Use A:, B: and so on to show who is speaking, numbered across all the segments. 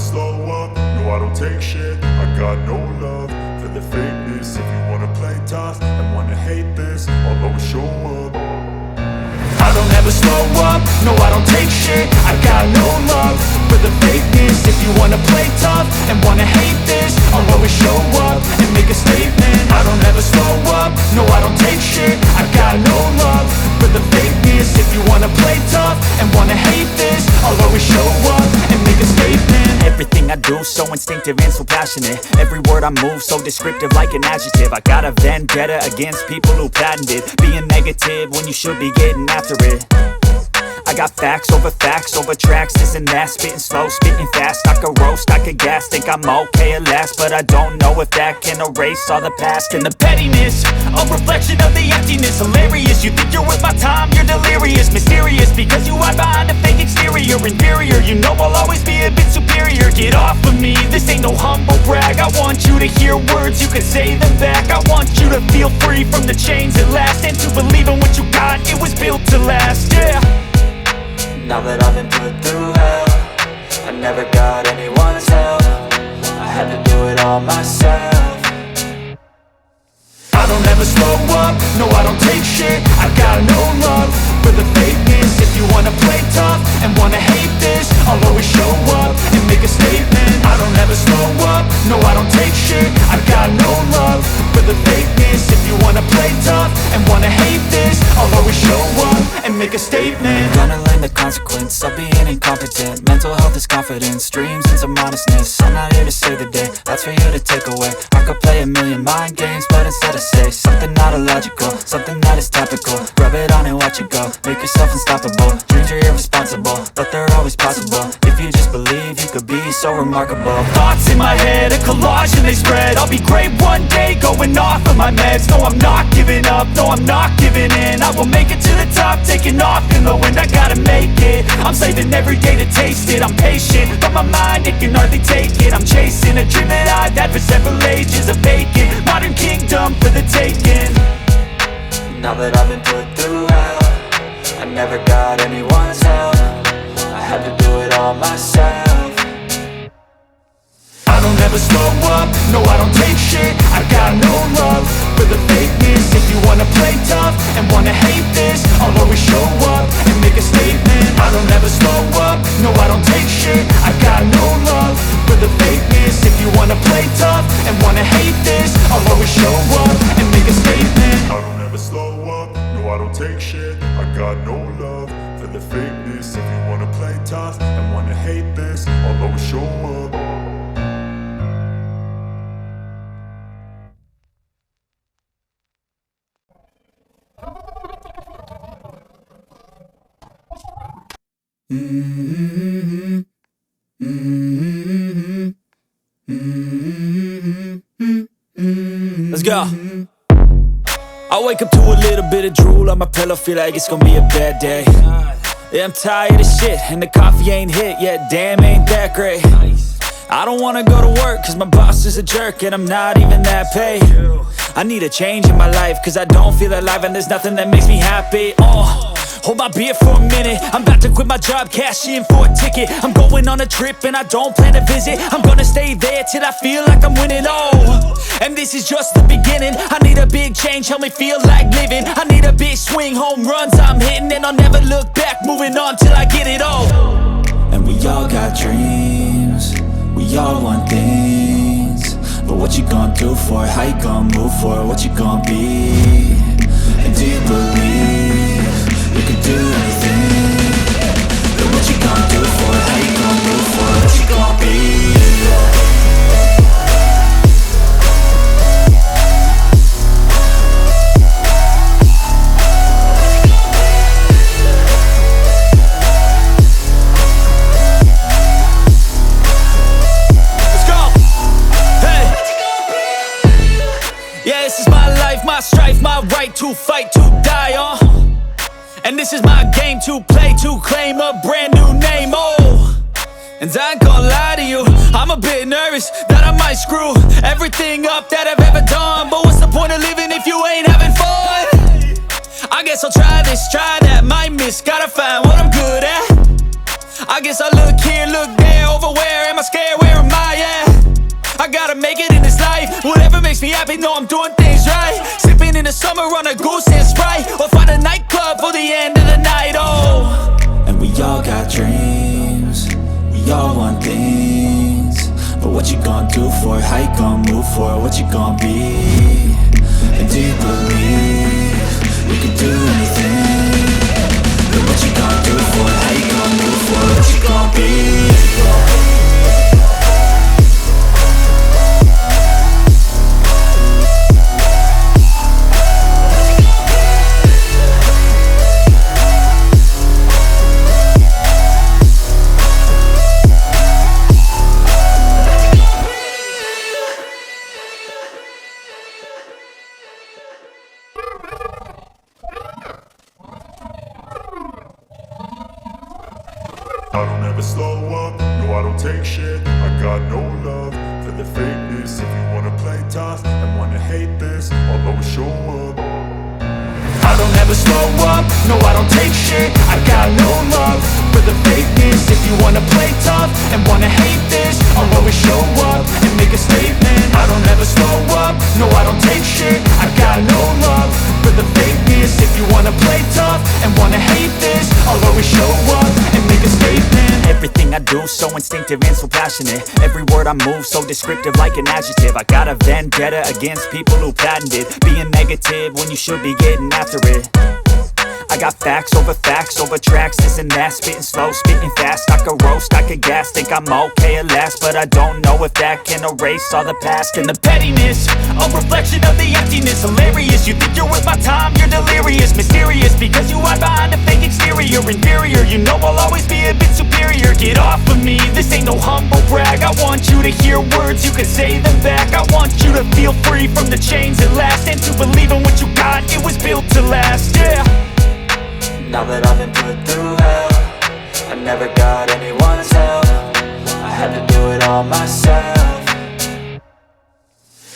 A: slow up, no I don't take shit. I got no love for the fakeness. If you wanna play tough and wanna hate this, I'll always show up. I don't ever slow up, no I don't take shit. I got no love for the fakeness. If you wanna play tough and wanna hate this, I'll always show up and make a statement. I don't ever slow up, no I don't take shit. I got no love for the fakeness. If you wanna play tough and wanna hate this, I'll always show up and make a statement.
B: Everything I do so instinctive and so passionate. Every word I move so descriptive like an adjective. I got a vendetta against people who patented being negative when you should be getting after it. I got facts over tracks, this and that. Spitting slow, spitting fast, I could roast, I could gas. Think I'm okay at last, but I don't know if that can erase all the past. And the pettiness, a reflection of the emptiness. Hilarious, you think you're worth my time, you're delirious. Mysterious, because you hide behind a fake exterior. Inferior, you know I'll always be a bit superior. Get off of me, this ain't no humble brag. I want you to hear words, you can say them back. I want you to feel free from the chains at last, and to believe in what you got, it was built to last, yeah.
C: Now that I've been put through hell, I never got anyone's help. I had to do it all myself.
A: I don't ever slow up, no I don't take shit. I got no love for the fakeness. If you wanna play tough and wanna hate this, I'll always show up and make a statement. I don't ever slow up, no I don't take shit. I got no love for the fakeness. If you wanna play tough and wanna hate this, I'll always show up and make a statement.
C: Gonna learn the consequence of being incompetent. Mental health is confidence, dreams and some honestness. I'm not here to save the day, that's for you to take away. I could play a million mind games, but instead I say something not illogical, something that is topical. Rub it on and watch it go, make yourself unstoppable. Dreams are irresponsible, but they're always possible. If you just believe, you could be so remarkable.
B: Thoughts in my head, a collage and they spread. I'll be great one day, going off of my meds. No, I'm not giving up, no, I'm not giving in. I will make it to the top, taking off in the wind. I gotta make it, I'm saving every day to taste it. I'm patient, but my mind, it can hardly take it. I'm chasing a dream that I've had for several ages. A vacant, modern kingdom for the taking.
C: Now that I've been put through hell, I never got anyone's help. I had to do it all myself.
A: I don't ever slow up, no I don't take shit. I got no love for the fakeness. If you wanna play tough and wanna hate this, I'll always show up and make a statement. I don't ever slow up, no I don't take shit. I got no love for the fakeness. If you wanna play tough and wanna hate this, I'll always show up and make a statement. I don't ever slow up, no I don't take shit. I got no love for the fakeness. If you wanna play tough and wanna hate this, I'll always show up.
B: Let's go. I wake up to a little bit of drool on my pillow, feel like it's gonna be a bad day. Yeah, I'm tired of shit, and the coffee ain't hit yet, damn ain't that great. I don't wanna go to work, cause my boss is a jerk, and I'm not even that paid. I need a change in my life, cause I don't feel alive, and there's nothing that makes me happy. Hold my beer for a minute, I'm about to quit my job, cash in for a ticket. I'm going on a trip and I don't plan to visit. I'm gonna stay there till I feel like I'm winning, and this is just the beginning. I need a big change, help me feel like living. I need a big swing, home runs I'm hitting, and I'll never look back, moving on till I get it all.
C: And we all got dreams, we all want things, but what you gonna do for it? How you gonna move for it? What you gonna be? And do you believe you can do anything? But what you gonna do for it? How you gonna move for it? What you gonna be?
B: My strife, my right to fight, to die on. And this is my game to play, to claim a brand new name, And I ain't gonna lie to you, I'm a bit nervous that I might screw everything up that I've ever done. But what's the point of living if you ain't having fun? I guess I'll try this, try that, might miss, gotta find what I'm good at. I guess I look here, look there, over, where am I scared, where am I at? I gotta make it in this life. Whatever makes me happy, know I'm doing things right. Sipping in the summer on a goose and Sprite, or find a nightclub for the end of the night, oh.
C: And we all got dreams, we all want things. But what you gonna do for it? How you gonna move for it? What you gonna be? And do you believe we can do anything? But what you gonna do for it? How you gonna move for it? What you gonna be?
A: I don't ever slow up, no I don't take shit. I got no love for the fakeness. If you wanna play tough and wanna hate this, I'll always show up.
B: I don't ever slow up, no I don't take shit. I got no love for the fakeness. If you wanna play tough and wanna hate this, I'll always show up and make a statement. I don't ever slow up, no I don't take shit. I got no love for the fakeness. If you wanna play tough and wanna hate this, I'll always show up and make a statement. Everything I do so instinctive and so passionate. Every word I move so descriptive like an adjective. I got a vendetta against people who patented being negative when you should be getting after it. I got facts over tracks, this and that. Spitting slow, spitting fast. I could roast, I could gas. Think I'm okay at last, but I don't know if that can erase all the past. And the pettiness, a reflection of the emptiness. Hilarious, you think you're worth my time, you're delirious. Mysterious, because you hide behind a fake exterior. Inferior, you know I'll always be a bit superior. Get off of me, this ain't no humble brag. I want you to hear words, you can say them back. I want you to feel free from the chains at last, and to believe in what you got, it was built to last, yeah.
C: Now that I've been put through hell, I never got anyone's help. I had to do it all myself.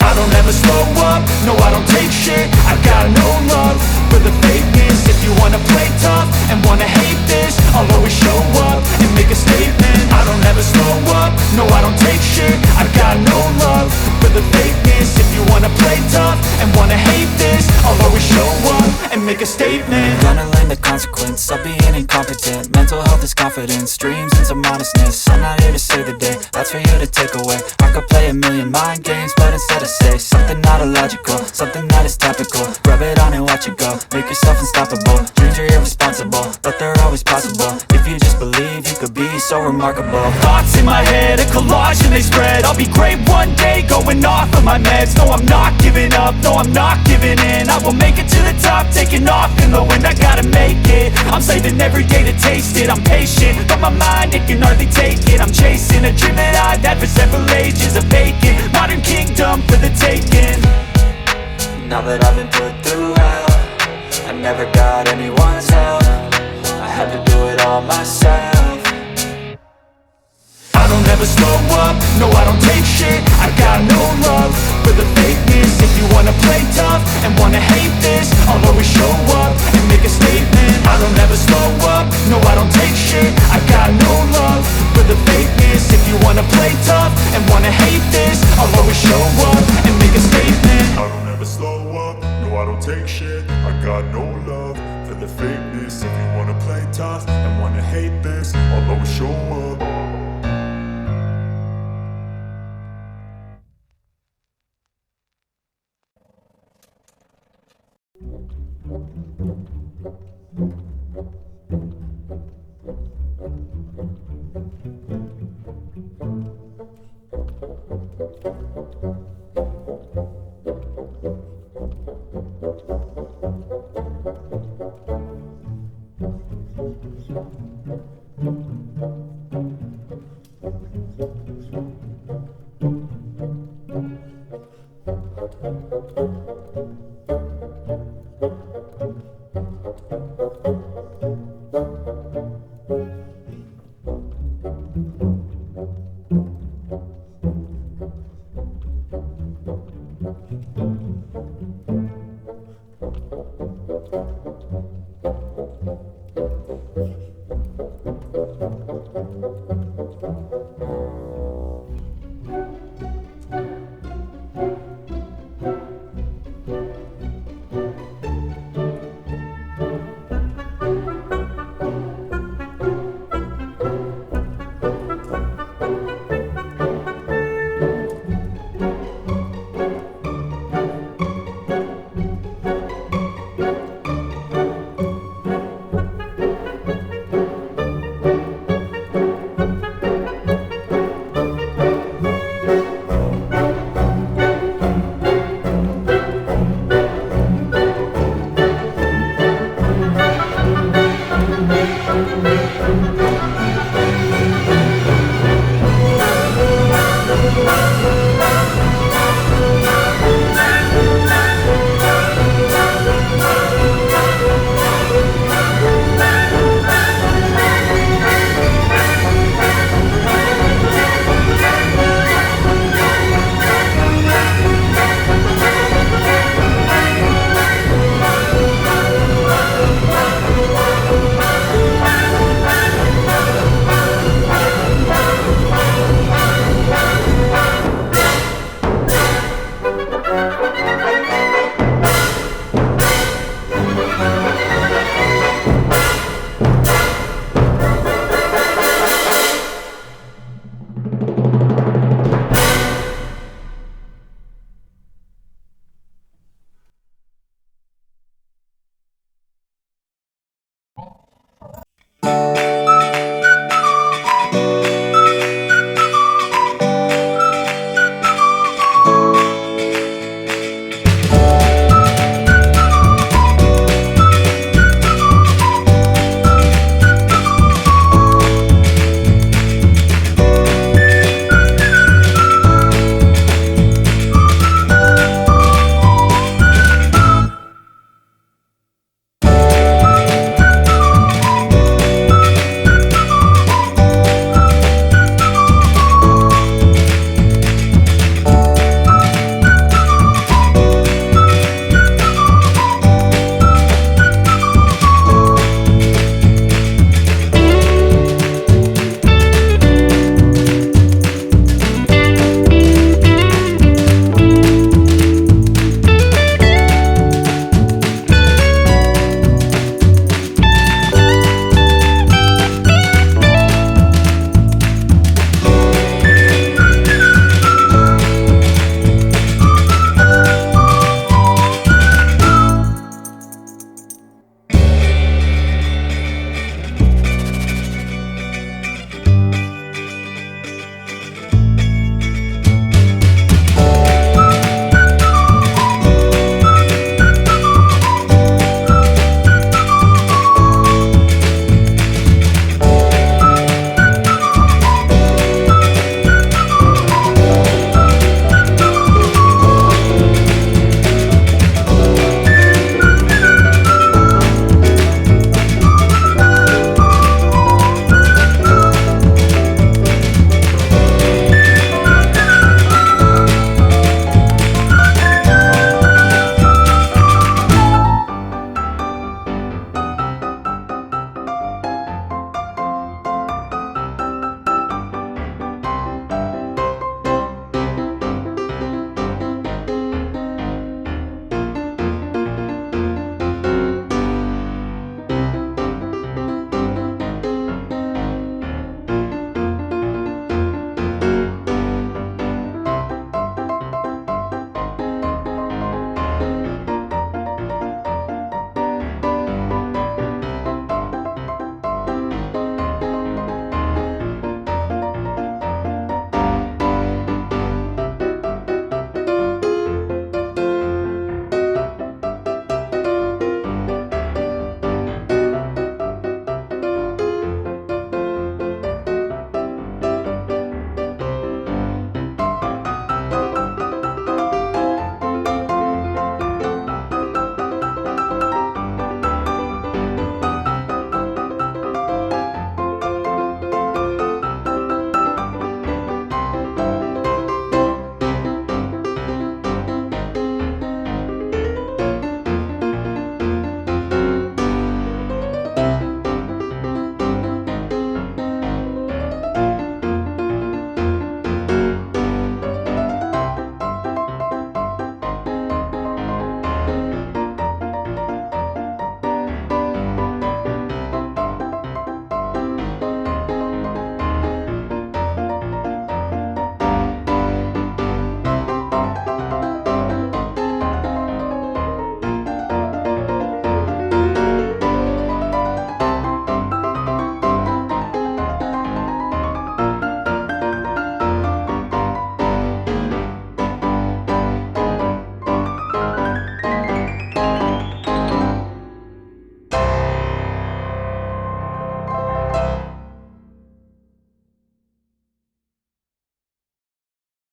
B: I don't ever slow up, no I don't take shit. I got no love for the fakeness. If you wanna play tough and wanna hate this, I'll always show up and make a statement. I don't ever slow up, no I don't take shit. I got no love for the fakeness. If you wanna play tough and wanna hate this, I'll always show up and make a statement.
C: Gonna learn the consequence of being incompetent. Mental health is confidence, dreams and some modestness. I'm not here to save the day, that's for you to take away. I could play a million mind games, but instead I say something not illogical, something that is topical. Rub it on and watch it go, make yourself unstoppable. Dreams are irresponsible, but they're always possible. If you just believe, you could be so remarkable.
B: Thoughts in my head, a collage and they spread. I'll be great one day, going off of my meds. No, I'm not giving up, no, I'm not giving in. I will make it to the top, taking off in the wind. I gotta make it, I'm saving every day to taste it. I'm patient, but my mind, it can hardly take it. I'm chasing a dream that I've had for several ages. A vacant, modern kingdom for the taking.
C: Now that I've been put through hell, I never got anyone's help. I had to do it all myself.
B: I don't ever slow up, no I don't take shit. I got no love for the fakeness. If you wanna play tough and wanna hate this, I'll always show up and make a statement. I don't ever slow up, no I don't take shit. I got no love for the fakeness. If you wanna play tough and wanna hate this, I'll always show up and make a statement.
A: I don't ever slow up, no I don't take shit. I got no love for the fakeness. If you wanna play tough and wanna hate this, I'll always show up.